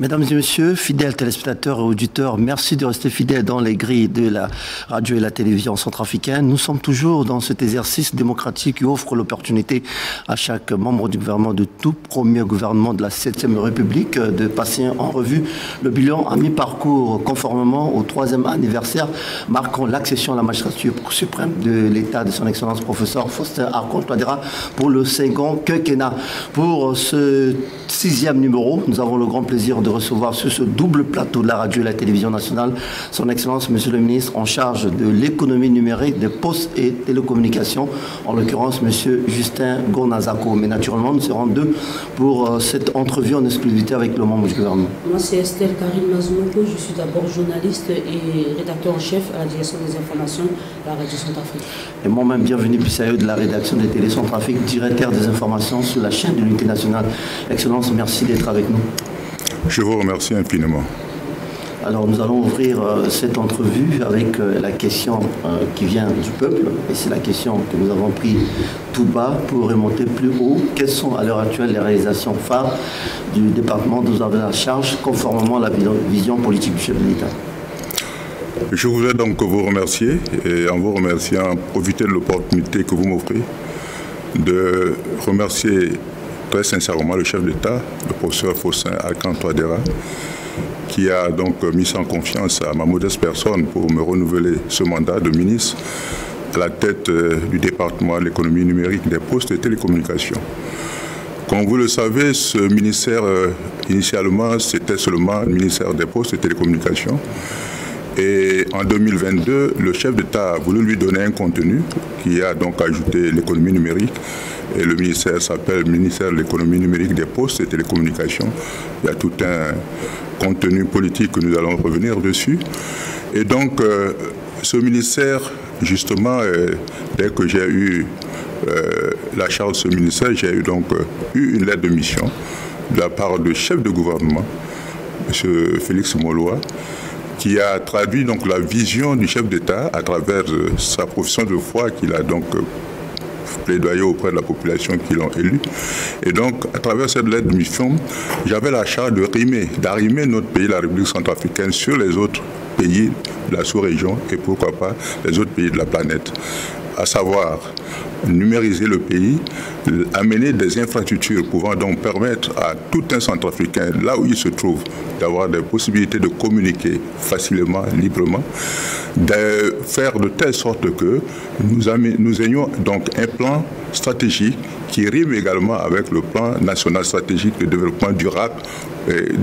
Mesdames et messieurs, fidèles téléspectateurs et auditeurs, merci de rester fidèles dans les grilles de la radio et la télévision centrafricaine. Nous sommes toujours dans cet exercice démocratique qui offre l'opportunité à chaque membre du gouvernement, de tout premier gouvernement de la 7e République, de passer en revue le bilan à mi-parcours conformément au 3e anniversaire marquant l'accession à la magistrature suprême de l'État de son Excellence professeur Faustin Archange Touadéra pour le second quinquennat. Pour ce 6e numéro, nous avons le grand plaisir de recevoir sur ce double plateau de la radio et la télévision nationale son Excellence Monsieur le ministre en charge de l'économie numérique, des postes et télécommunications, en l'occurrence Monsieur Justin Gournazako. Mais naturellement, nous serons deux pour cette entrevue en exclusivité avec le membre du gouvernement. Moi, c'est Estelle Karine Mazumoko. Je suis d'abord journaliste et rédacteur en chef à la direction des informations de la radio Centrafrique. Et moi-même, bienvenue Pissaïo de la rédaction des télé Centrafrique, directeur des informations sur la chaîne de l'unité nationale. Excellence, merci d'être avec nous. Je vous remercie infiniment. Alors nous allons ouvrir cette entrevue avec la question qui vient du peuple, et c'est la question que nous avons pris tout bas pour remonter plus haut. Quelles sont à l'heure actuelle les réalisations phares du département dont vous avez la charge conformément à la vision politique du chef de l'État? Je voudrais donc vous remercier, et en vous remerciant, profiter de l'opportunité que vous m'offrez de remercier très sincèrement le chef d'État, le professeur Faustin Archange Touadéra, qui a donc mis en confiance à ma modeste personne pour me renouveler ce mandat de ministre à la tête du département de l'économie numérique, des postes et télécommunications. Comme vous le savez, ce ministère, initialement, c'était seulement le ministère des postes et télécommunications. Et en 2022, le chef d'État a voulu lui donner un contenu qui a donc ajouté l'économie numérique. Et le ministère s'appelle ministère de l'économie numérique, des postes et télécommunications. Il y a tout un contenu politique que nous allons revenir dessus. Et donc, ce ministère, justement, dès que j'ai eu la charge de ce ministère, j'ai eu une lettre de mission de la part du chef de gouvernement, M. Félix Moloa, qui a traduit donc la vision du chef d'État à travers sa profession de foi qu'il a donc plaidoyer auprès de la population qui l'ont élu. Et donc, à travers cette lettre de mission, j'avais la charge d'arrimer notre pays, la République centrafricaine, sur les autres pays de la sous-région et pourquoi pas les autres pays de la planète. À savoir, numériser le pays, amener des infrastructures pouvant donc permettre à tout un Centrafricain, là où il se trouve, d'avoir des possibilités de communiquer facilement, librement, de faire de telle sorte que nous ayons donc un plan stratégique qui rime également avec le plan national stratégique de développement durable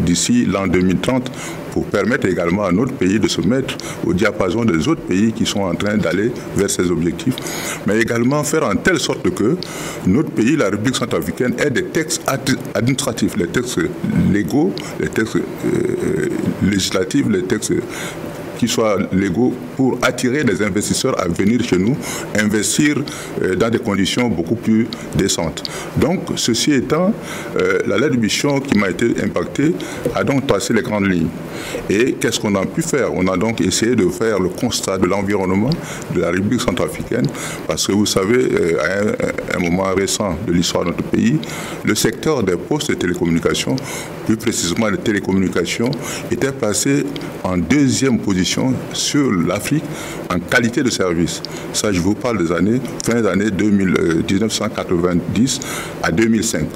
d'ici l'an 2030 pour permettre également à notre pays de se mettre au diapason des autres pays qui sont en train d'aller vers ces objectifs, mais également faire en telle sorte que notre pays, la République centrafricaine, ait des textes administratifs, les textes légaux, les textes législatifs, les textes qui soient légaux pour attirer des investisseurs à venir chez nous, investir dans des conditions beaucoup plus décentes. Donc, ceci étant, la lettre de mission qui m'a été impactée a donc tracé les grandes lignes. Et qu'est-ce qu'on a pu faire? On a donc essayé de faire le constat de l'environnement de la République centrafricaine, parce que vous savez, à un moment récent de l'histoire de notre pays, le secteur des postes et télécommunications, plus précisément les télécommunications, était placé en deuxième position sur l'Afrique en qualité de service. Ça, je vous parle des années, fin d'année 1990 à 2005.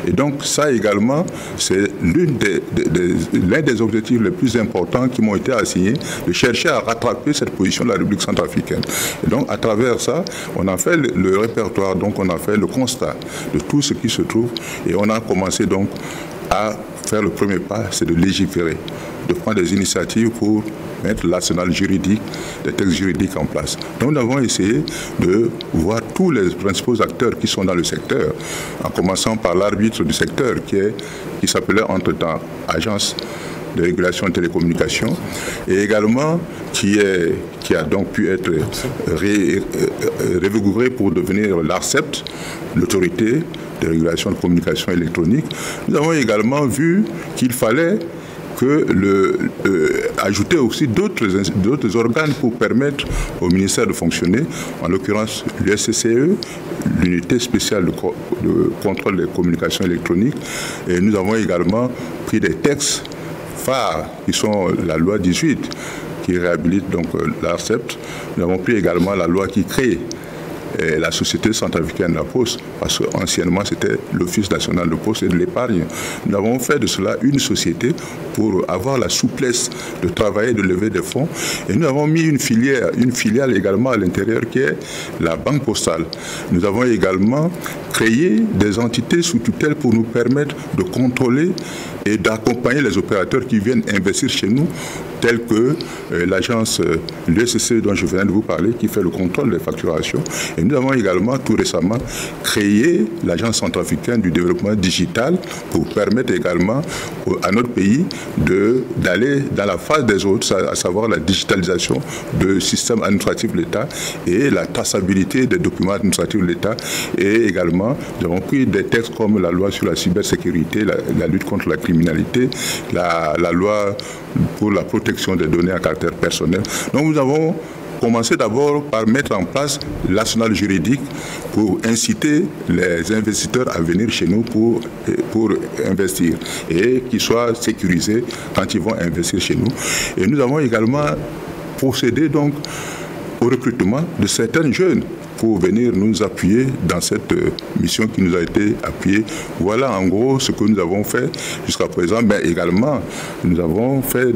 Et donc, ça également, c'est l'un des objectifs les plus importants qui m'ont été assignés, de chercher à rattraper cette position de la République centrafricaine. Et donc, à travers ça, on a fait le répertoire, donc on a fait le constat de tout ce qui se trouve et on a commencé donc à faire le premier pas, c'est de légiférer, de prendre des initiatives pour mettre l'arsenal juridique, des textes juridiques en place. Donc nous avons essayé de voir tous les principaux acteurs qui sont dans le secteur, en commençant par l'arbitre du secteur qui s'appelait entre-temps Agence de régulation de télécommunications, et également qui a donc pu être révigoré pour devenir l'ARCEP, l'autorité de régulation de communication électronique. Nous avons également vu qu'il fallait ajouter aussi d'autres organes pour permettre au ministère de fonctionner, en l'occurrence l'USCCE, l'unité spéciale de contrôle des communications électroniques. Et nous avons également pris des textes phares qui sont la loi 18 qui réhabilite donc l'ARCEP. Nous avons pris également la loi qui crée la Société centrafricaine de la Poste, parce qu'anciennement c'était l'Office national de poste et de l'épargne. Nous avons fait de cela une société pour avoir la souplesse de travailler, de lever des fonds. Et nous avons mis une filiale également à l'intérieur qui est la Banque postale. Nous avons également créé des entités sous tutelle pour nous permettre de contrôler et d'accompagner les opérateurs qui viennent investir chez nous, tels que l'agence l'USCC dont je viens de vous parler, qui fait le contrôle des facturations. Et nous avons également tout récemment créé l'agence centrafricaine du développement digital pour permettre également à notre pays d'aller dans la phase des autres, à savoir la digitalisation du système administratif de l'État et la traçabilité des documents administratifs de l'État. Et également, nous avons pris des textes comme la loi sur la cybersécurité, la lutte contre la criminalité, la loi pour la protection des données à caractère personnel. Donc nous avons commencé d'abord par mettre en place l'arsenal juridique pour inciter les investisseurs à venir chez nous pour investir et qu'ils soient sécurisés quand ils vont investir chez nous. Et nous avons également procédé donc au recrutement de certains jeunes pour venir nous appuyer dans cette mission qui nous a été appuyée. Voilà en gros ce que nous avons fait jusqu'à présent. Mais également, nous avons fait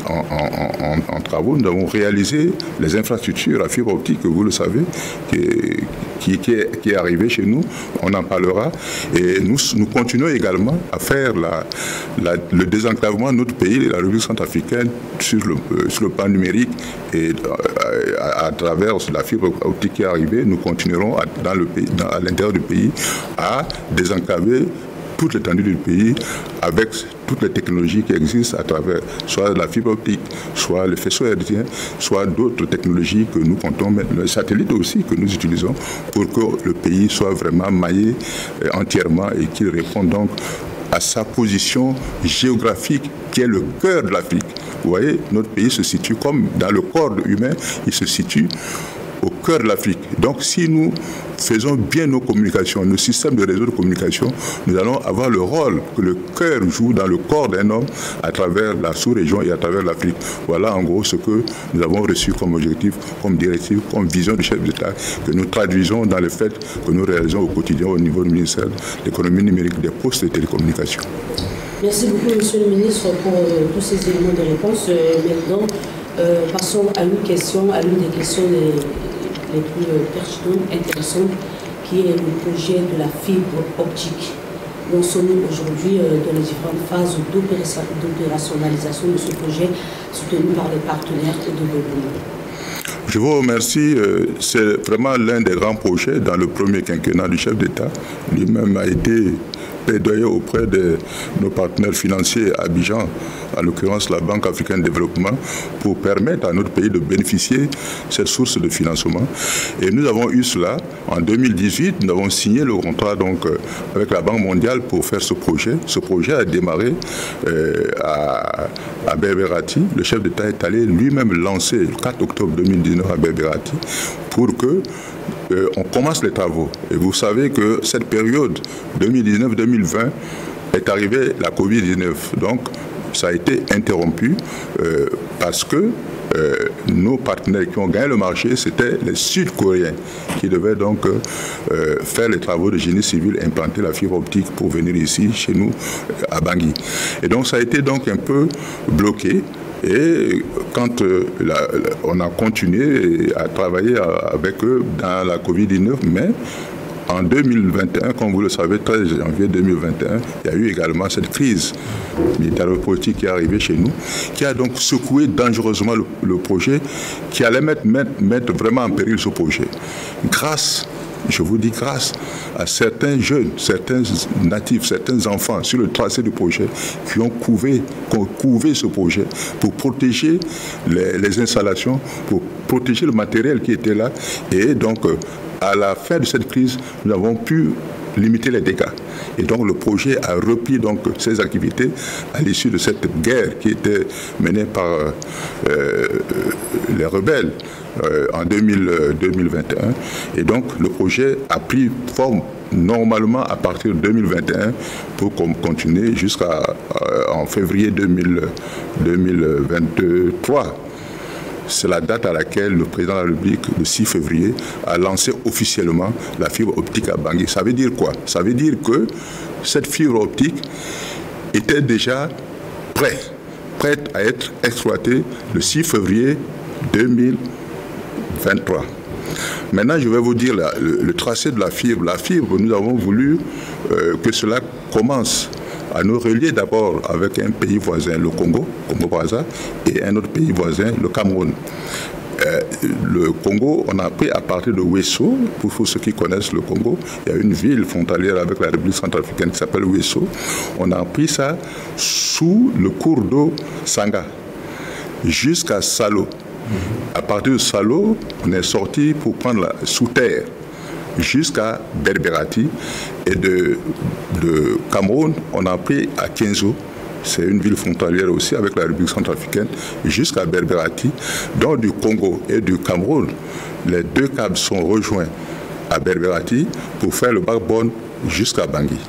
en travaux, nous avons réalisé les infrastructures à fibre optique, vous le savez, qui est arrivé chez nous. On en parlera. Et nous continuons également à faire le désenclavement de notre pays, la République centrafricaine, sur le plan numérique et à travers la fibre optique qui est arrivée. Nous continuerons à l'intérieur du pays à désenclaver toute l'étendue du pays avec toutes les technologies qui existent à travers soit la fibre optique, soit le faisceau hertzien, soit d'autres technologies que nous comptons mettre, le satellite aussi que nous utilisons pour que le pays soit vraiment maillé entièrement et qu'il réponde donc à sa position géographique qui est le cœur de l'Afrique. Vous voyez, notre pays se situe comme dans le corps humain, il se situe au cœur de l'Afrique. Donc si nous faisons bien nos communications, nos systèmes de réseau de communication, nous allons avoir le rôle que le cœur joue dans le corps d'un homme à travers la sous-région et à travers l'Afrique. Voilà en gros ce que nous avons reçu comme objectif, comme directive, comme vision du chef d'État, que nous traduisons dans le fait que nous réalisons au quotidien au niveau du ministère de l'économie numérique, des postes et des télécommunications. Merci beaucoup, Monsieur le ministre, pour tous ces éléments de réponse. Maintenant, passons à l'une des questions les plus pertinentes, intéressantes, qui est le projet de la fibre optique. Nous sommes aujourd'hui dans les différentes phases d'opérationnalisation de ce projet, soutenu par les partenaires de développement. Je vous remercie. C'est vraiment l'un des grands projets dans le premier quinquennat du chef d'État. Lui-même a été plaidoyer auprès de nos partenaires financiers à Abidjan, en l'occurrence la Banque africaine de développement, pour permettre à notre pays de bénéficier de cette source de financement. Et nous avons eu cela en 2018. Nous avons signé le contrat donc, avec la Banque mondiale pour faire ce projet. Ce projet a démarré à Berberati. Le chef d'État est allé lui-même lancer le 4 octobre 2019 à Berberati pour que on commence les travaux. Et vous savez que cette période 2019-2020 est arrivée la Covid-19. Donc, ça a été interrompu parce que nos partenaires qui ont gagné le marché, c'était les Sud-Coréens qui devaient donc faire les travaux de génie civil, implanter la fibre optique pour venir ici, chez nous, à Bangui. Et donc, ça a été donc un peu bloqué. Et quand on a continué à travailler avec eux dans la Covid-19, mais en 2021, comme vous le savez, 13 janvier 2021, il y a eu également cette crise militaro-politique qui est arrivée chez nous, qui a donc secoué dangereusement le projet, qui allait mettre vraiment en péril ce projet. Je vous dis grâce à certains jeunes, certains natifs, certains enfants sur le tracé du projet qui ont couvé ce projet pour protéger les installations, pour protéger le matériel qui était là. Et donc, à la fin de cette crise, nous avons pu limiter les dégâts. Et donc le projet a repris donc ses activités à l'issue de cette guerre qui était menée par les rebelles en 2021. Et donc le projet a pris forme normalement à partir de 2021 pour continuer en février 2023. C'est la date à laquelle le président de la République, le 6 février, a lancé officiellement la fibre optique à Bangui. Ça veut dire quoi? Ça veut dire que cette fibre optique était déjà prête à être exploitée le 6 février 2023. Maintenant, je vais vous dire le tracé de la fibre. La fibre, nous avons voulu que cela commence à nous relier d'abord avec un pays voisin, le Congo-Brazza, et un autre pays voisin, le Cameroun. Le Congo, on a pris à partir de Wesso, pour ceux qui connaissent le Congo, il y a une ville frontalière avec la République centrafricaine qui s'appelle Wesso. On a pris ça sous le cours d'eau Sanga, jusqu'à Salo. À partir de Salo, on est sorti pour prendre sous terre jusqu'à Berberati, et de Cameroun, on a pris à Kenzo, c'est une ville frontalière aussi avec la République centrafricaine, jusqu'à Berberati. Donc du Congo et du Cameroun, les deux câbles sont rejoints à Berberati pour faire le backbone jusqu'à Bangui.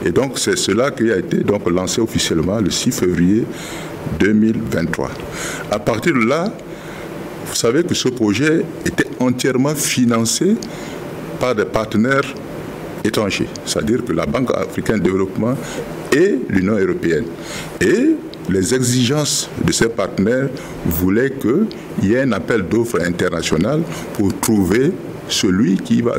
Et donc c'est cela qui a été donc lancé officiellement le 6 février 2023. À partir de là, vous savez que ce projet était entièrement financé par des partenaires étrangers, c'est-à-dire que la Banque africaine de développement et l'Union européenne. Et les exigences de ces partenaires voulaient qu'il y ait un appel d'offres international pour trouver celui qui va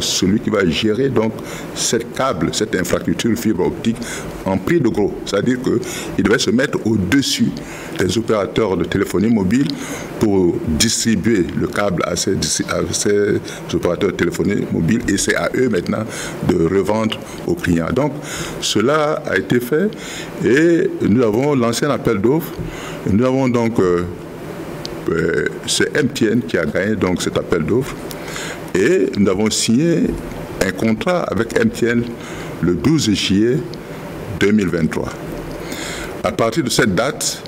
gérer donc cette infrastructure fibre optique en prix de gros. C'est-à-dire qu'il devait se mettre au-dessus des opérateurs de téléphonie mobile pour distribuer le câble à ces opérateurs de téléphonie mobile, et c'est à eux maintenant de revendre aux clients. Donc cela a été fait et nous avons lancé un appel d'offres. Nous avons donc c'est MTN qui a gagné donc cet appel d'offres. Et nous avons signé un contrat avec MTN le 12 juillet 2023. À partir de cette date,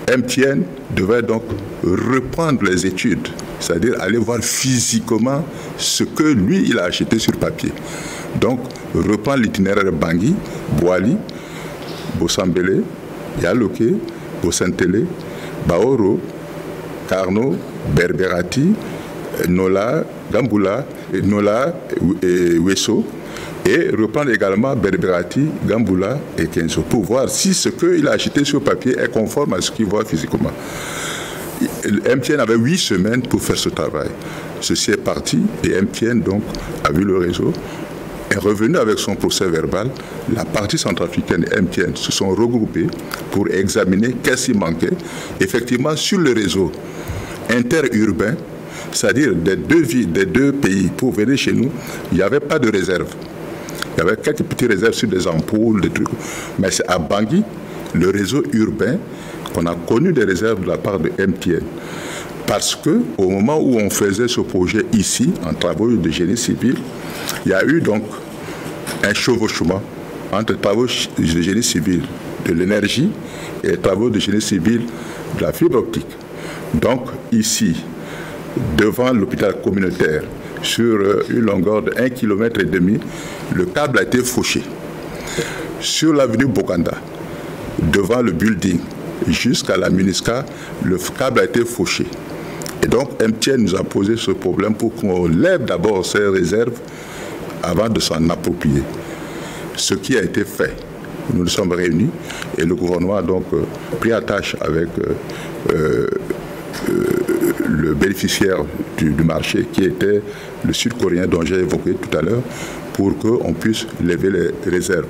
MTN devait donc reprendre les études, c'est-à-dire aller voir physiquement ce que lui, il a acheté sur papier. Donc, reprendre l'itinéraire Bangui, Boali, Bossambele, Yaloké, Bossantele, Baoro, Carno, Berberati, Nola, Gamboula, Nola et Wesso, et reprendre également Berberati, Gamboula et Kenzo pour voir si ce qu'il a acheté sur papier est conforme à ce qu'il voit physiquement. MTN avait 8 semaines pour faire ce travail. Ceci est parti et MTN donc a vu le réseau, est revenu avec son procès verbal. La partie centrafricaine et MTN se sont regroupés pour examiner qu'est-ce qui manquait. Effectivement, sur le réseau interurbain, c'est-à-dire des deux pays, pour venir chez nous, il n'y avait pas de réserve. Il y avait quelques petites réserves sur des ampoules, des trucs. Mais c'est à Bangui, le réseau urbain, qu'on a connu des réserves de la part de MTN. Parce qu'au moment où on faisait ce projet ici, en travaux de génie civil, il y a eu donc un chevauchement entre les travaux de génie civil de l'énergie et les travaux de génie civil de la fibre optique. Donc ici, devant l'hôpital communautaire, sur une longueur de 1,5 km, le câble a été fauché. Sur l'avenue Bokanda, devant le building, jusqu'à la MINUSCA, le câble a été fauché. Et donc MTN nous a posé ce problème pour qu'on lève d'abord ces réserves avant de s'en approprier. Ce qui a été fait. Nous nous sommes réunis et le gouvernement a donc pris attache avec le bénéficiaire du marché qui était le Sud-Coréen dont j'ai évoqué tout à l'heure pour qu'on puisse lever les réserves.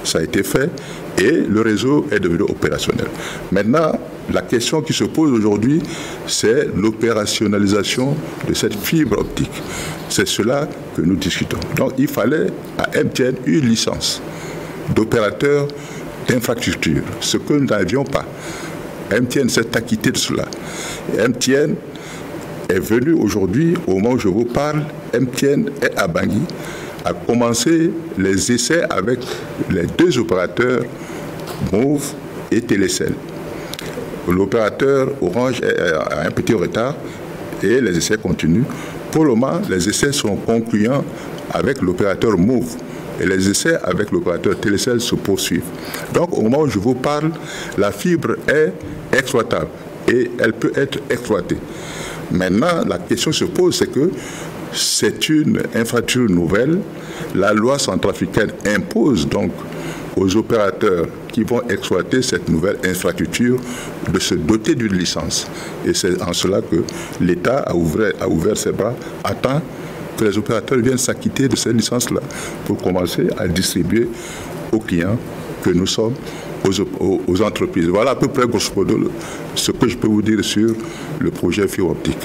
Ça a été fait et le réseau est devenu opérationnel. Maintenant, la question qui se pose aujourd'hui, c'est l'opérationnalisation de cette fibre optique. C'est cela que nous discutons. Donc il fallait à MTN une licence d'opérateur d'infrastructure, ce que nous n'avions pas. MTN s'est acquitté de cela. Et MTN est venu aujourd'hui, au moment où je vous parle, MTN est à Bangui, a commencé les essais avec les deux opérateurs Move et Télécel. L'opérateur Orange a un petit retard et les essais continuent. Pour le moment, les essais sont concluants avec l'opérateur Move. Et les essais avec l'opérateur Télécel se poursuivent. Donc, au moment où je vous parle, la fibre est exploitable et elle peut être exploitée. Maintenant, la question se pose, c'est que c'est une infrastructure nouvelle. La loi centrafricaine impose donc aux opérateurs qui vont exploiter cette nouvelle infrastructure de se doter d'une licence. Et c'est en cela que l'État a ouvert ses bras, attend que les opérateurs viennent s'acquitter de cette licence-là pour commencer à distribuer aux clients que nous sommes, aux entreprises. Voilà à peu près, grosso modo, ce que je peux vous dire sur le projet fibre optique.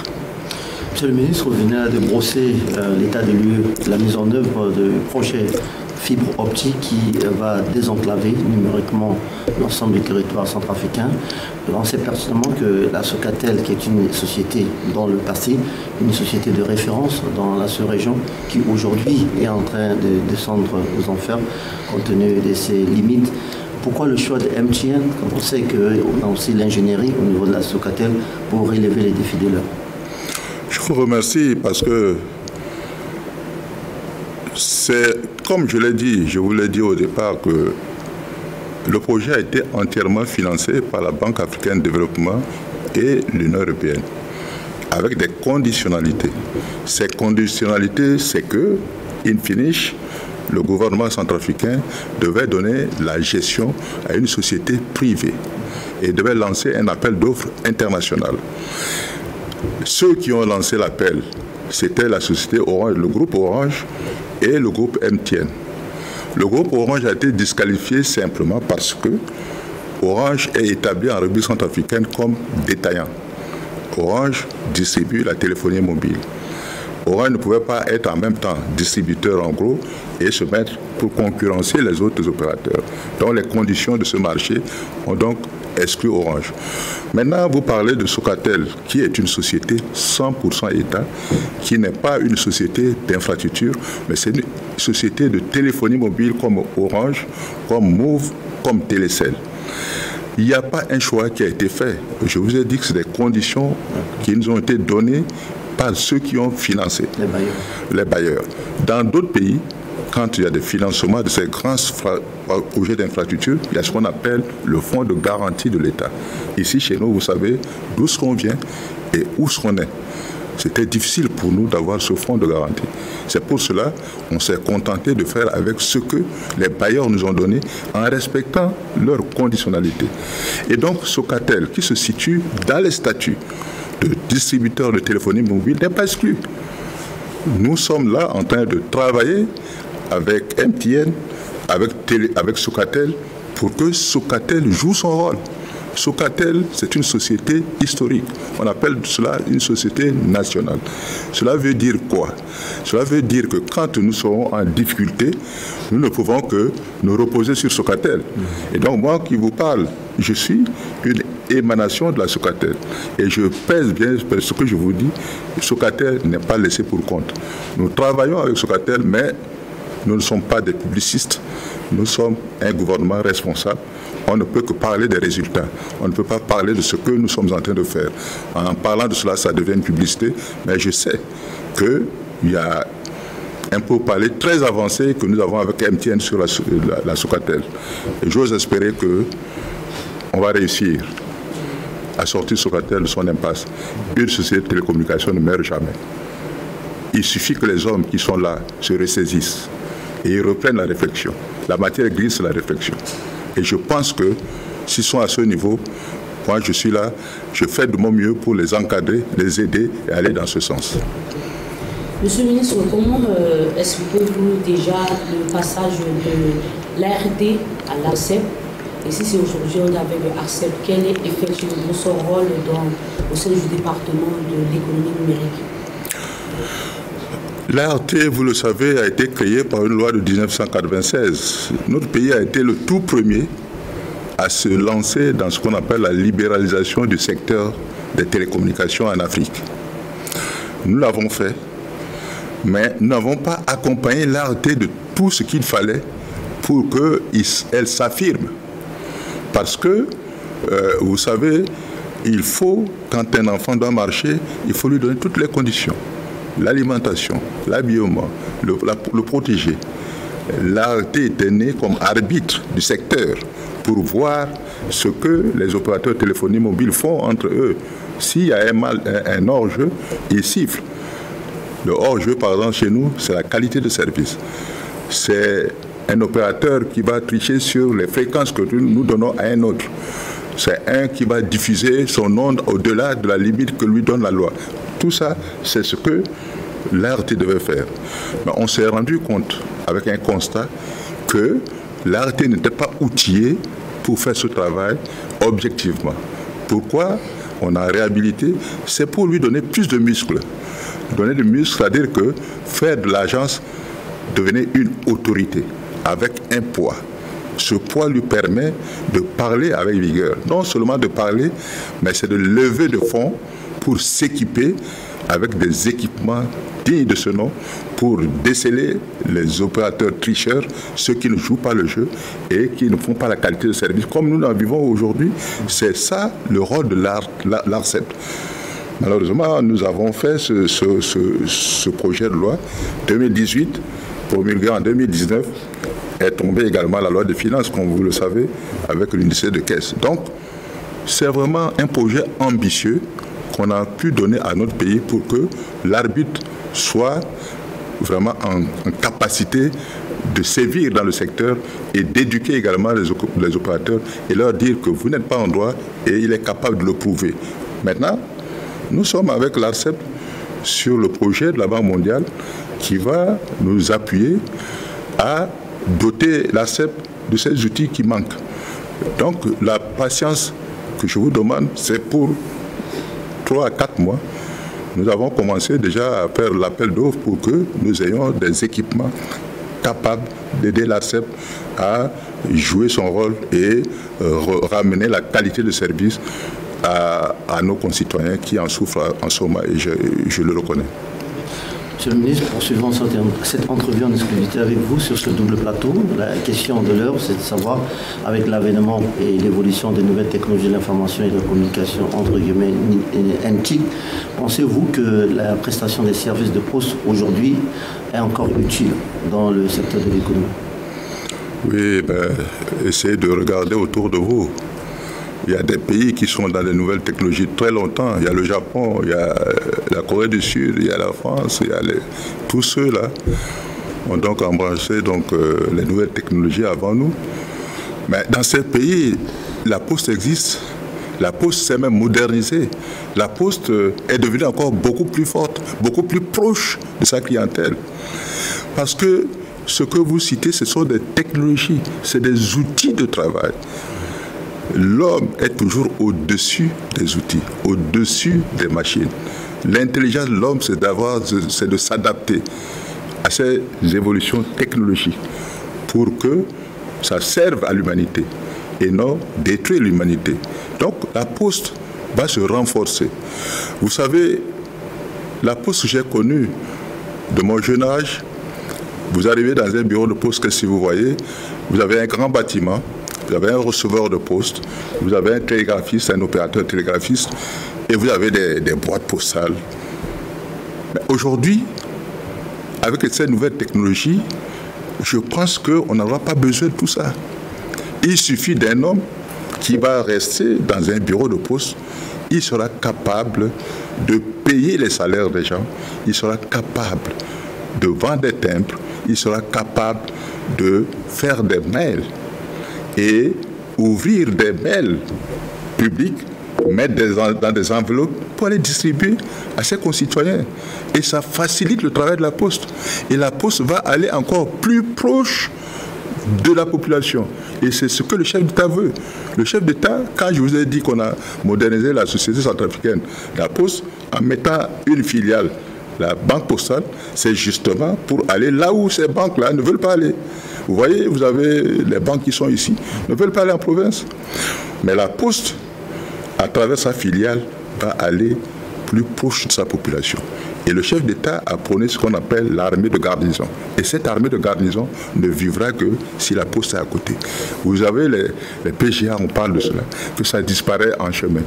Monsieur le ministre, vous venez de brosser l'état des lieux, la mise en œuvre du projet fibre optique qui va désenclaver numériquement l'ensemble du territoire centrafricain. On sait pertinemment que la Socatel, qui est une société dans le passé, une société de référence dans la sous-région, qui aujourd'hui est en train de descendre aux enfers compte tenu de ses limites. Pourquoi le choix de MTN quand on sait qu'on a aussi l'ingénierie au niveau de la Socatel pour relever les défis de l'heure? Je vous remercie parce que c'est, comme je l'ai dit, je vous l'ai dit au départ, que le projet a été entièrement financé par la Banque africaine de développement et l'Union européenne, avec des conditionnalités. Ces conditionnalités, c'est que, in fine, le gouvernement centrafricain devait donner la gestion à une société privée et devait lancer un appel d'offres international. Ceux qui ont lancé l'appel, c'était la société Orange, le groupe Orange et le groupe MTN. Le groupe Orange a été disqualifié simplement parce que Orange est établi en République centrafricaine comme détaillant. Orange distribue la téléphonie mobile. Orange ne pouvait pas être en même temps distributeur en gros et se mettre pour concurrencer les autres opérateurs. Donc les conditions de ce marché ont donc exclu Orange. Maintenant, vous parlez de Socatel, qui est une société 100% État, qui n'est pas une société d'infrastructure, mais c'est une société de téléphonie mobile comme Orange, comme Move, comme Télécel. Il n'y a pas un choix qui a été fait. Je vous ai dit que c'est des conditions qui nous ont été données par ceux qui ont financé, les bailleurs. Dans d'autres pays, quand il y a des financements de ces grands projets d'infrastructure, il y a ce qu'on appelle le fonds de garantie de l'État. Ici, chez nous, vous savez d'où est-ce qu'on vient et où est-ce qu'on est. C'était difficile pour nous d'avoir ce fonds de garantie. C'est pour cela qu'on s'est contenté de faire avec ce que les bailleurs nous ont donné en respectant leurs conditionnalités. Et donc, Socatel, qui se situe dans les statuts de distributeur de téléphonie mobile, n'est pas exclu. Nous sommes là en train de travailler avec MTN, avec Socatel, pour que Socatel joue son rôle. Socatel, c'est une société historique. On appelle cela une société nationale. Cela veut dire quoi? Cela veut dire que quand nous serons en difficulté, nous ne pouvons que nous reposer sur Socatel. Et donc moi qui vous parle, je suis une émanation de la Socatel. Et je pèse bien ce que je vous dis. Socatel n'est pas laissé pour compte. Nous travaillons avec Socatel, mais nous ne sommes pas des publicistes. Nous sommes un gouvernement responsable. On ne peut que parler des résultats. On ne peut pas parler de ce que nous sommes en train de faire. En parlant de cela, ça devient une publicité. Mais je sais qu'il y a un pourparler très avancé que nous avons avec MTN sur la Socatel. Et j'ose espérer qu'on va réussir à sortir Socatel de son impasse. Une société de télécommunications ne meurt jamais. Il suffit que les hommes qui sont là se ressaisissent et ils reprennent la réflexion. La matière grise, c'est la réflexion. Et je pense que s'ils sont à ce niveau, moi je suis là, je fais de mon mieux pour les encadrer, les aider et aller dans ce sens. Monsieur le ministre, comment expliquez-vous déjà le passage de l'ARD à l'ARCEP? Et si c'est aujourd'hui on est avec l'ARCEP, quel est effectivement son rôle au sein du département de l'économie numérique? L'ART, vous le savez, a été créé par une loi de 1996. Notre pays a été le tout premier à se lancer dans ce qu'on appelle la libéralisation du secteur des télécommunications en Afrique. Nous l'avons fait, mais nous n'avons pas accompagné l'ART de tout ce qu'il fallait pour qu'elle s'affirme. Parce que, vous savez, il faut, quand un enfant doit marcher, il faut lui donner toutes les conditions. L'alimentation, l'habillement, le protéger. l'ART était né comme arbitre du secteur pour voir ce que les opérateurs téléphoniques mobiles font entre eux. S'il y a un hors-jeu, ils sifflent. Le hors-jeu, par exemple, chez nous, c'est la qualité de service. C'est un opérateur qui va tricher sur les fréquences que nous donnons à un autre. C'est un qui va diffuser son onde au-delà de la limite que lui donne la loi. Tout ça, c'est ce que l'ART devait faire. Mais on s'est rendu compte, avec un constat, que l'ART n'était pas outillé pour faire ce travail objectivement. Pourquoi on a réhabilité? C'est pour lui donner plus de muscles. Donner des muscles, c'est-à-dire que faire de l'agence devenait une autorité, avec un poids. Ce poids lui permet de parler avec vigueur. Non seulement de parler, mais c'est de lever de fonds pour s'équiper avec des équipements dignes de ce nom pour déceler les opérateurs tricheurs, ceux qui ne jouent pas le jeu et qui ne font pas la qualité de service. Comme nous en vivons aujourd'hui, c'est ça le rôle de l'ARCEP. Malheureusement, nous avons fait ce projet de loi 2018, promulgué en 2019, est tombé également la loi de finances, comme vous le savez, avec l'unité de caisse. Donc, c'est vraiment un projet ambitieux qu'on a pu donner à notre pays pour que l'arbitre soit vraiment en capacité de sévir dans le secteur et d'éduquer également les opérateurs et leur dire que vous n'êtes pas en droit et il est capable de le prouver. Maintenant, nous sommes avec l'ARCEP sur le projet de la Banque mondiale qui va nous appuyer à doter l'ARCEP de ces outils qui manquent. Donc la patience que je vous demande, c'est pour 3 à 4 mois. Nous avons commencé déjà à faire l'appel d'offres pour que nous ayons des équipements capables d'aider l'ARCEP à jouer son rôle et ramener la qualité de service à nos concitoyens qui en souffrent en ce moment, et je le reconnais. Monsieur le ministre, poursuivons cette entrevue en exclusivité avec vous sur ce double plateau. La question de l'heure, c'est de savoir, avec l'avènement et l'évolution des nouvelles technologies de l'information et de la communication, entre guillemets, NTIC, pensez-vous que la prestation des services de poste aujourd'hui est encore utile dans le secteur de l'économie? Oui, essayez de regarder autour de vous. Il y a des pays qui sont dans les nouvelles technologies très longtemps. Il y a le Japon, il y a la Corée du Sud, il y a la France, il y a tous ceux-là ont donc embrassé les nouvelles technologies avant nous. Mais dans ces pays, la Poste existe. La Poste s'est même modernisée. La Poste est devenue encore beaucoup plus forte, beaucoup plus proche de sa clientèle. Parce que ce que vous citez, ce sont des technologies, c'est des outils de travail. L'homme est toujours au-dessus des outils, au-dessus des machines. L'intelligence de l'homme, c'est de s'adapter à ces évolutions technologiques pour que ça serve à l'humanité et non détruire l'humanité. Donc la Poste va se renforcer. Vous savez, la Poste que j'ai connue de mon jeune âge, vous arrivez dans un bureau de poste, que si vous voyez, vous avez un grand bâtiment, vous avez un receveur de poste, vous avez un télégraphiste, un opérateur télégraphiste, et vous avez des boîtes postales. Aujourd'hui, avec ces nouvelles technologies, je pense qu'on n'aura pas besoin de tout ça. Il suffit d'un homme qui va rester dans un bureau de poste, il sera capable de payer les salaires des gens, il sera capable de vendre des timbres, il sera capable de faire des mails et ouvrir des mails publics, mettre dans des enveloppes pour les distribuer à ses concitoyens. Et ça facilite le travail de la Poste. Et la Poste va aller encore plus proche de la population. Et c'est ce que le chef d'État veut. Le chef d'État, quand je vous ai dit qu'on a modernisé la société centrafricaine, la Poste, en mettant une filiale, la banque postale, c'est justement pour aller là où ces banques-là ne veulent pas aller. Vous voyez, vous avez les banques qui sont ici, ne veulent pas aller en province. Mais la Poste, à travers sa filiale, va aller plus proche de sa population. Et le chef d'État a prôné ce qu'on appelle l'armée de garnison. Et cette armée de garnison ne vivra que si la Poste est à côté. Vous avez les PGA, on parle de cela, que ça disparaît en chemin.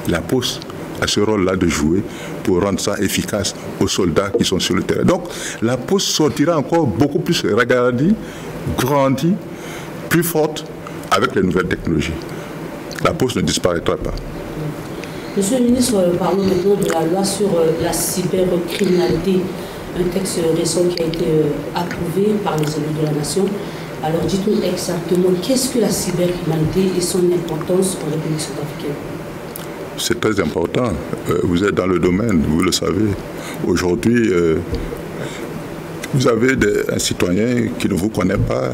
La Poste a ce rôle-là de jouer pour rendre ça efficace aux soldats qui sont sur le terrain. Donc la poste sortira encore beaucoup plus regardie, grandie, plus forte avec les nouvelles technologies. La poste ne disparaîtra pas. Monsieur le ministre, parlons maintenant de la loi sur la cybercriminalité, un texte récent qui a été approuvé par les élus de la nation. Alors dites-nous exactement qu'est-ce que la cybercriminalité et son importance en République centrafricaine? C'est très important. Vous êtes dans le domaine, vous le savez. Aujourd'hui, vous avez un citoyen qui ne vous connaît pas.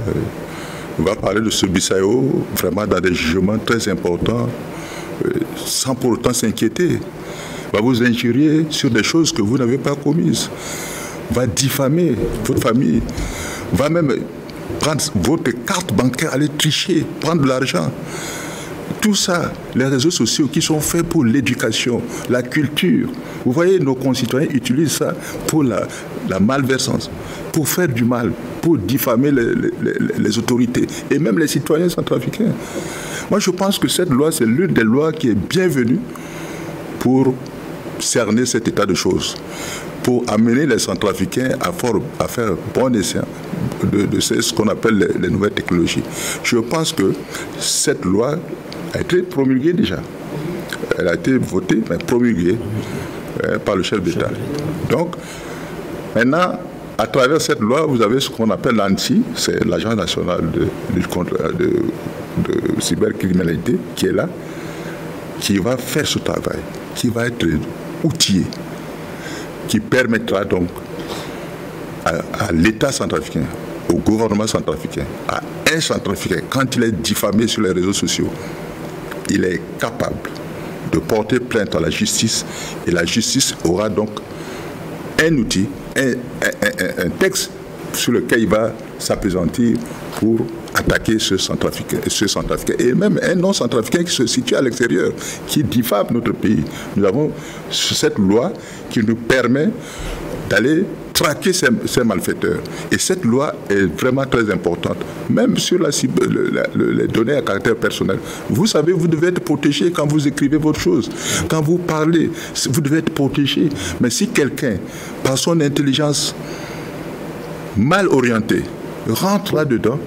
On va parler de ce Bissau vraiment dans des jugements très importants, sans pour autant s'inquiéter. Va vous injurier sur des choses que vous n'avez pas commises. Va diffamer votre famille. Va même prendre votre carte bancaire, aller tricher, prendre de l'argent. Tout ça, les réseaux sociaux qui sont faits pour l'éducation, la culture. Vous voyez, nos concitoyens utilisent ça pour la malversance, pour faire du mal, pour diffamer les autorités et même les citoyens centrafricains. Moi, je pense que cette loi, c'est l'une des lois qui est bienvenue pour cerner cet état de choses, pour amener les Centrafricains à faire bon escient de ce qu'on appelle les nouvelles technologies. Je pense que cette loi a été promulguée déjà. Elle a été votée, mais promulguée par le chef d'État. Donc, maintenant, à travers cette loi, vous avez ce qu'on appelle l'ANSSI, c'est l'Agence nationale de lutte contre de cybercriminalité, qui est là, qui va faire ce travail, qui va être outillé, qui permettra donc à l'État centrafricain, au gouvernement centrafricain, à un centrafricain, quand il est diffamé sur les réseaux sociaux, il est capable de porter plainte à la justice et la justice aura donc un outil, un texte sur lequel il va s'appesantir pour attaquer ce centrafricain et même un non-centrafricain qui se situe à l'extérieur, qui diffame notre pays. Nous avons cette loi qui nous permet d'aller traquer ces malfaiteurs. Et cette loi est vraiment très importante, même sur les données à caractère personnel. Vous savez, vous devez être protégé quand vous écrivez votre chose. Quand vous parlez, vous devez être protégé. Mais si quelqu'un, par son intelligence mal orientée, rentre là-dedans,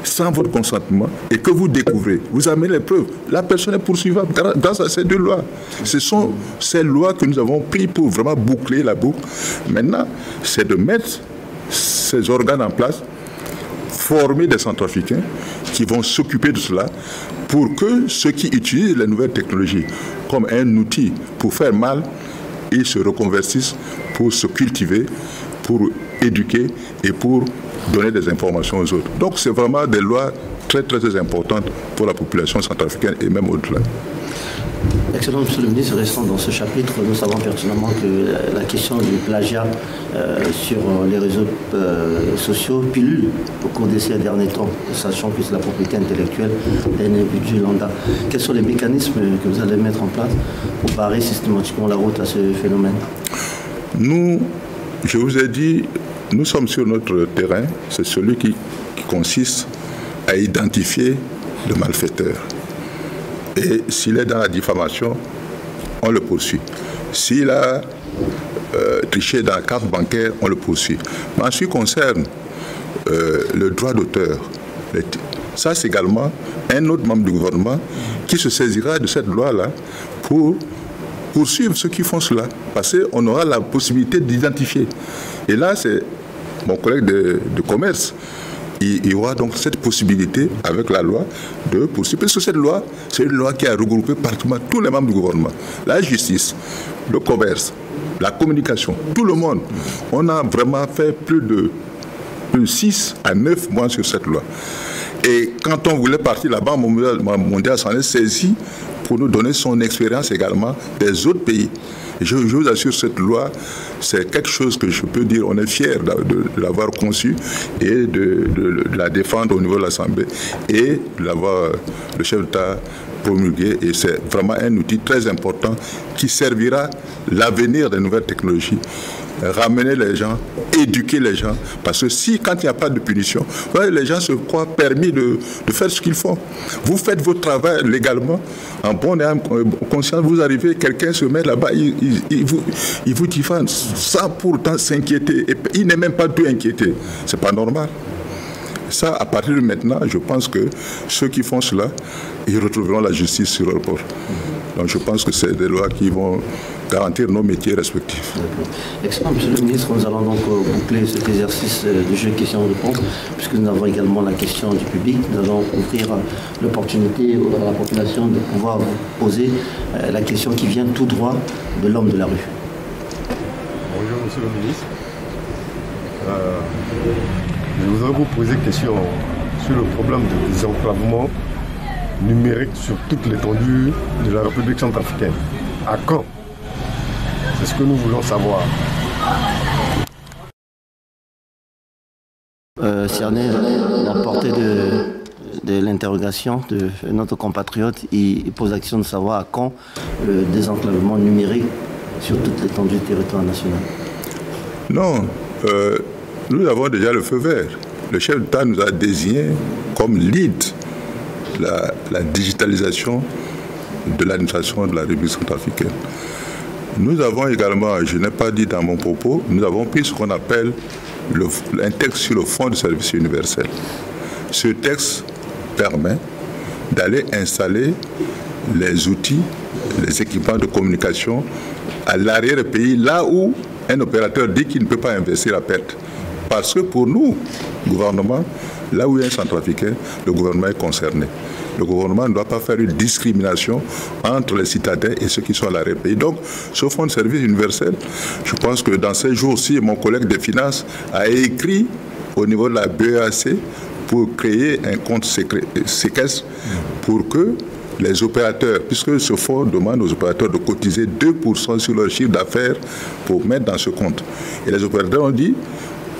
sans votre consentement, et que vous découvrez, vous amenez les preuves, la personne est poursuivable grâce à ces deux lois. Ce sont ces lois que nous avons prises pour vraiment boucler la boucle. Maintenant, c'est de mettre ces organes en place, former des Centrafricains qui vont s'occuper de cela pour que ceux qui utilisent les nouvelles technologies comme un outil pour faire mal, ils se reconvertissent pour se cultiver, pour éduquer et pour donner des informations aux autres. Donc c'est vraiment des lois très très importantes pour la population centrafricaine et même au-delà. Excellent, Monsieur le ministre, restons dans ce chapitre. Nous savons pertinemment que la question du plagiat sur les réseaux sociaux pilule au cours de ces derniers temps, sachant que c'est la propriété intellectuelle d'un individu lambda. Quels sont les mécanismes que vous allez mettre en place pour barrer systématiquement la route à ce phénomène? Nous, je vous ai dit, nous sommes sur notre terrain, c'est celui qui consiste à identifier le malfaiteur. Et s'il est dans la diffamation, on le poursuit. S'il a triché dans la carte bancaire, on le poursuit. Mais en ce qui concerne le droit d'auteur, ça c'est également un autre membre du gouvernement qui se saisira de cette loi-là pour poursuivre ceux qui font cela. Parce qu'on aura la possibilité d'identifier. Et là, c'est mon collègue de commerce. Il y aura donc cette possibilité, avec la loi, de poursuivre. Parce que cette loi, c'est une loi qui a regroupé pratiquement tous les membres du gouvernement. La justice, le commerce, la communication, tout le monde. On a vraiment fait plus de 6 à 9 mois sur cette loi. Et quand on voulait partir, la Banque mondiale s'en est saisie pour nous donner son expérience également des autres pays. Je vous assure, cette loi, c'est quelque chose que je peux dire, on est fiers de l'avoir conçue et de la défendre au niveau de l'Assemblée et de l'avoir, le chef d'État, promulgué. Et c'est vraiment un outil très important qui servira l'avenir des nouvelles technologies ramener les gens, éduquer les gens. Parce que quand il n'y a pas de punition, les gens se croient permis de faire ce qu'ils font. Vous faites votre travail légalement, en bonne et en conscience, vous arrivez, quelqu'un se met là-bas, il vous défend sans pourtant s'inquiéter. Il n'est même pas tout inquiété. Ce n'est pas normal. Ça, à partir de maintenant, je pense que ceux qui font cela, ils retrouveront la justice sur leur bord. Donc je pense que c'est des lois qui vont garantir nos métiers respectifs. Excellent, Monsieur le ministre, nous allons donc boucler cet exercice de jeu questions-réponses, puisque nous avons également la question du public. Nous allons ouvrir l'opportunité à la population de pouvoir vous poser la question qui vient tout droit de l'homme de la rue. Bonjour, Monsieur le ministre. Je voudrais vous poser une question sur le problème de désenclavement numérique sur toute l'étendue de la République centrafricaine. À quand? C'est ce que nous voulons savoir. Cerner la portée de l'interrogation de notre compatriote, il pose l'action de savoir à quand le désenclavement numérique sur toute l'étendue du territoire national. Non, nous avons déjà le feu vert. Le chef d'État nous a désigné comme lead la digitalisation de l'administration de la République centrafricaine. Nous avons également, je n'ai pas dit dans mon propos, nous avons pris ce qu'on appelle un texte sur le fonds de service universel. Ce texte permet d'aller installer les outils, les équipements de communication à l'arrière-pays, là où un opérateur dit qu'il ne peut pas investir à perte. Parce que pour nous, gouvernement, là où il y a un centrafricain, le gouvernement est concerné. Le gouvernement ne doit pas faire une discrimination entre les citadins et ceux qui sont à l'arrière-pays. Donc, ce fonds de service universel, je pense que dans ces jours-ci, mon collègue des finances a écrit au niveau de la BEAC pour créer un compte séquestre pour que les opérateurs, puisque ce fonds demande aux opérateurs de cotiser 2% sur leur chiffre d'affaires pour mettre dans ce compte. Et les opérateurs ont dit,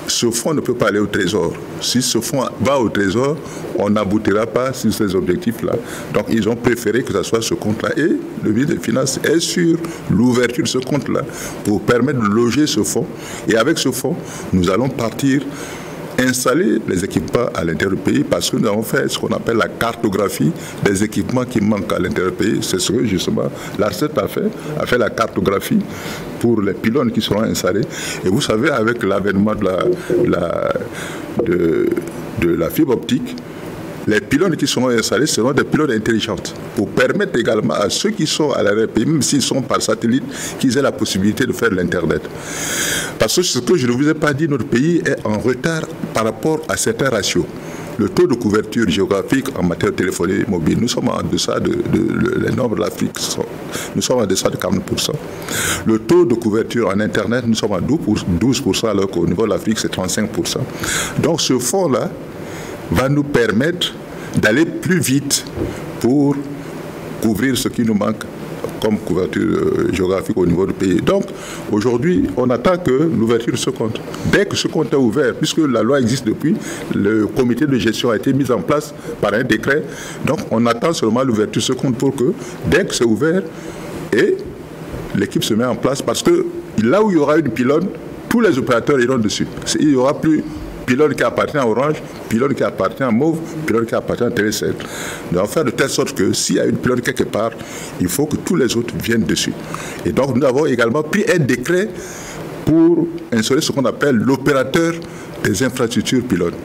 ce fonds ne peut pas aller au trésor. Si ce fonds va au trésor, on n'aboutira pas sur ces objectifs-là. Donc ils ont préféré que ce soit ce compte-là. Et le ministre des Finances est sur l'ouverture de ce compte-là pour permettre de loger ce fonds. Et avec ce fonds, nous allons partir installer les équipements à l'intérieur du pays parce que nous avons fait ce qu'on appelle la cartographie des équipements qui manquent à l'intérieur du pays. C'est ce que justement l'ARCEP a fait la cartographie pour les pylônes qui seront installés. Et vous savez, avec l'avènement de la fibre optique, les pylônes qui seront installés seront des pylônes intelligentes pour permettre également à ceux qui sont à l'arrière-pays, même s'ils sont par satellite, qu'ils aient la possibilité de faire l'Internet. Parce que ce que je ne vous ai pas dit, notre pays est en retard par rapport à certains ratios. Le taux de couverture géographique en matière de téléphonie mobile, nous sommes en deçà les nombres de l'Afrique, nous sommes en deçà de 40%. Le taux de couverture en Internet, nous sommes à 12%, alors qu'au niveau de l'Afrique, c'est 35%. Donc ce fonds-là va nous permettre d'aller plus vite pour couvrir ce qui nous manque comme couverture géographique au niveau du pays. Donc, aujourd'hui, on attend que l'ouverture de ce compte. Dès que ce compte est ouvert, puisque la loi existe depuis, le comité de gestion a été mis en place par un décret. Donc, on attend seulement l'ouverture de ce compte pour que, dès que c'est ouvert, et l'équipe se met en place, parce que là où il y aura une pylône, tous les opérateurs iront dessus. Il n'y aura plus pylône qui appartient à Orange, pylône qui appartient à Mauve, pylône qui appartient à Télécel. On va faire de telle sorte que s'il y a une pylône quelque part, il faut que tous les autres viennent dessus. Et donc nous avons également pris un décret pour instaurer ce qu'on appelle l'opérateur des infrastructures pylônes.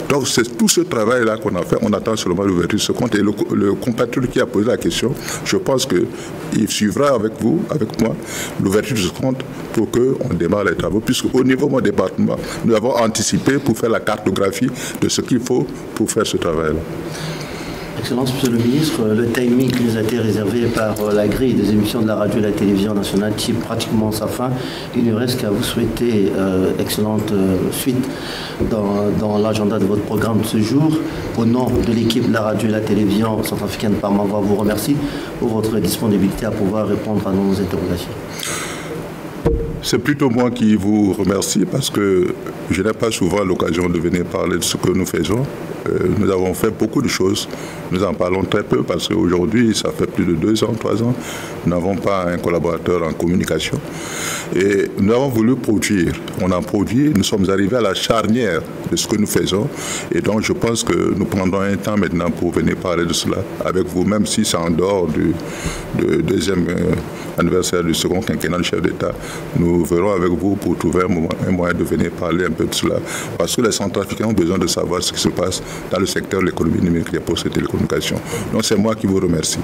Donc c'est tout ce travail-là qu'on a fait, on attend seulement l'ouverture de ce compte. Et le compatriote qui a posé la question, je pense qu'il suivra avec vous, avec moi, l'ouverture de ce compte pour qu'on démarre les travaux. Puisqu'au niveau de mon département, nous avons anticipé pour faire la cartographie de ce qu'il faut pour faire ce travail-là. Excellence, Monsieur le ministre, le timing qui nous a été réservé par la grille des émissions de la radio et de la télévision nationale tire pratiquement sa fin. Il ne reste qu'à vous souhaiter excellente suite dans l'agenda de votre programme de ce jour. Au nom de l'équipe de la radio et de la télévision centrafricaine par Mava, vous remercie pour votre disponibilité à pouvoir répondre à nos interrogations. C'est plutôt moi qui vous remercie parce que je n'ai pas souvent l'occasion de venir parler de ce que nous faisons. Nous avons fait beaucoup de choses. Nous en parlons très peu parce qu'aujourd'hui, ça fait plus de 2 ans, 3 ans, nous n'avons pas un collaborateur en communication. Et nous avons voulu produire. On a produit, nous sommes arrivés à la charnière de ce que nous faisons. Et donc, je pense que nous prendrons un temps maintenant pour venir parler de cela avec vous, même si c'est en dehors du deuxième anniversaire du second quinquennat du chef d'État. Nous verrons avec vous pour trouver un moyen de venir parler un peu de cela. Parce que les Centrafricains ont besoin de savoir ce qui se passe dans le secteur de l'économie numérique, des postes et télécommunications. Donc c'est moi qui vous remercie.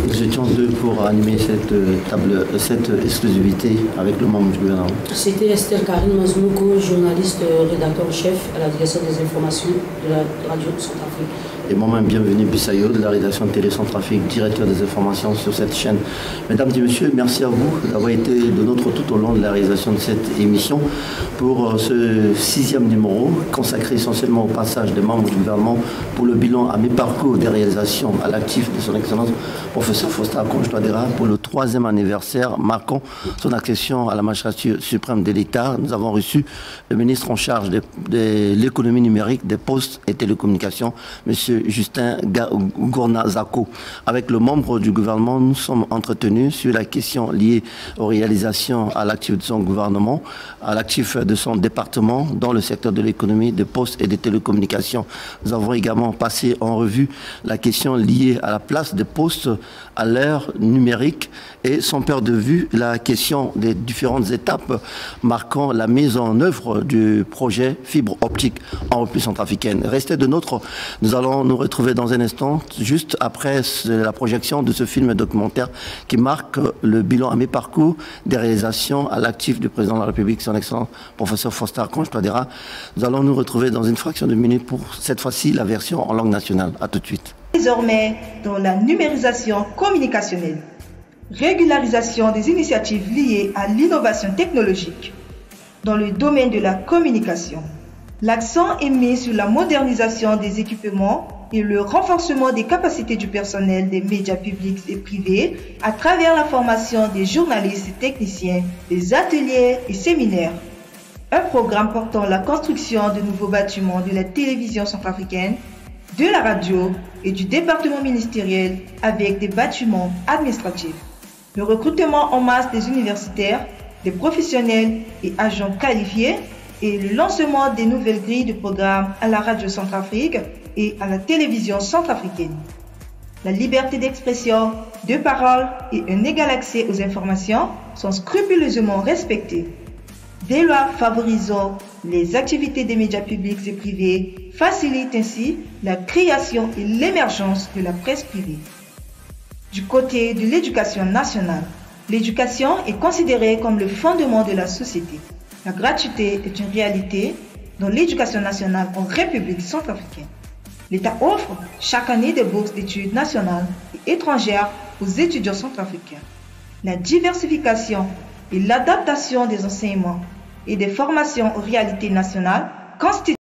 Nous étions 2 pour animer cette exclusivité avec le membre du gouvernement. C'était Esther Karine Mazmoukou, journaliste, rédacteur en chef à la direction des informations de la radio Centrafrique. Et moi-même, bienvenue Bissayo de la rédaction de Télé Centrafrique, directeur des informations sur cette chaîne. Mesdames et messieurs, merci à vous d'avoir été de nôtre tout au long de la réalisation de cette émission pour ce 6e numéro consacré essentiellement au passage des membres du gouvernement pour le bilan à mi-parcours des réalisations à l'actif de son excellence professeur Faustin Archange Touadéra pour le 3e anniversaire marquant son accession à la magistrature suprême de l'État. Nous avons reçu le ministre en charge de l'économie numérique, des postes et télécommunications, M. Justin Gournazako. Avec le membre du gouvernement, nous sommes entretenus sur la question liée aux réalisations à l'actif de son gouvernement, à l'actif de son département dans le secteur de l'économie, des postes et des télécommunications. Nous avons également passé en revue la question liée à la place des postes à l'ère numérique et sans perdre de vue la question des différentes étapes marquant la mise en œuvre du projet fibre optique en République centrafricaine. Restez de nôtre, nous allons nous retrouver dans un instant, juste après la projection de ce film documentaire qui marque le bilan à mi-parcours des réalisations à l'actif du président de la République, son excellence professeur Faustin Archange Touadéra. Nous allons nous retrouver dans une fraction de minute pour cette fois-ci la version en langue nationale. À tout de suite. Désormais, dans la numérisation communicationnelle, régularisation des initiatives liées à l'innovation technologique. Dans le domaine de la communication, l'accent est mis sur la modernisation des équipements et le renforcement des capacités du personnel des médias publics et privés à travers la formation des journalistes et techniciens, des ateliers et séminaires. Un programme portant la construction de nouveaux bâtiments de la télévision centrafricaine, de la radio et du département ministériel avec des bâtiments administratifs. Le recrutement en masse des universitaires, des professionnels et agents qualifiés et le lancement des nouvelles grilles de programmes à la radio Centrafrique et à la télévision centrafricaine. La liberté d'expression, de parole et un égal accès aux informations sont scrupuleusement respectés. Des lois favorisant les activités des médias publics et privés facilitent ainsi la création et l'émergence de la presse privée. Du côté de l'éducation nationale, l'éducation est considérée comme le fondement de la société. La gratuité est une réalité dans l'éducation nationale en République centrafricaine. L'État offre chaque année des bourses d'études nationales et étrangères aux étudiants centrafricains. La diversification et l'adaptation des enseignements et des formations aux réalités nationales constituent